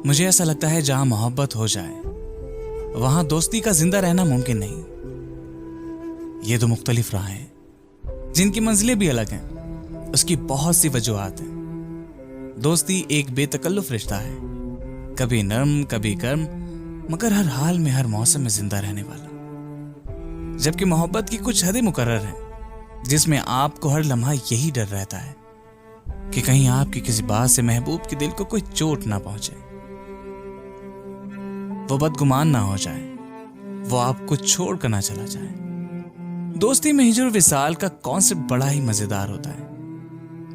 मुझे ऐसा लगता है जहां मोहब्बत हो जाए वहां दोस्ती का जिंदा रहना मुमकिन नहीं। ये दो मुख्तलिफ राहें हैं जिनकी मंजिलें भी अलग हैं। उसकी बहुत सी वजूहात हैं। दोस्ती एक बेतकल्लुफ रिश्ता है, कभी नर्म कभी गर्म, मगर हर हाल में हर मौसम में जिंदा रहने वाला। जबकि मोहब्बत की कुछ हदें मुकर्रर हैं जिसमें आपको हर लम्हा यही डर रहता है कि कहीं आपकी किसी बात से महबूब के दिल को कोई चोट ना पहुंचे, वो बदगुमान ना हो जाए, वो आपको छोड़कर ना चला जाए। दोस्ती में हिजर विसाल का कॉन्सेप्ट बड़ा ही मजेदार होता है।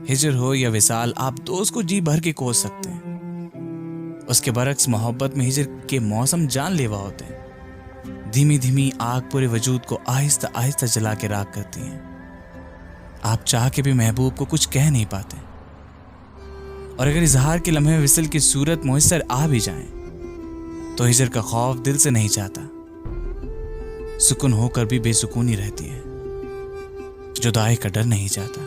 हिजर हो या विसाल, आप दोस्त को जी भर के कोस सकते हैं। उसके बरक्स मोहब्बत में हिजर के मौसम जानलेवा होते हैं। धीमी धीमी आग पूरे वजूद को आहिस्ता आहिस्ता जला के राख करती है। आप चाह के भी महबूब को कुछ कह नहीं पाते, और अगर इजहार के लम्हे विसल की सूरत मुयस्सर आ भी जाए तो हिजर का खौफ दिल से नहीं चाहता। सुकून होकर भी बेसुकूनी रहती है। जुदाई का डर नहीं चाहता।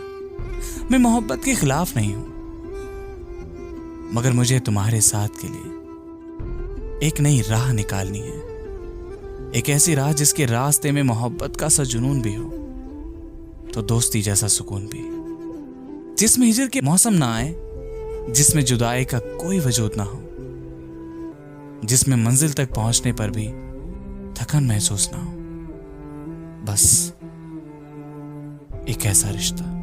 मैं मोहब्बत के खिलाफ नहीं हूं, मगर मुझे तुम्हारे साथ के लिए एक नई राह निकालनी है। एक ऐसी राह जिसके रास्ते में मोहब्बत का सा जुनून भी हो, तो दोस्ती जैसा सुकून भी, जिसमें हिजर के मौसम ना आए, जिसमें जुदाई का कोई वजूद ना हो, जिसमें मंजिल तक पहुंचने पर भी थकन महसूस ना हो। बस एक ऐसा रिश्ता।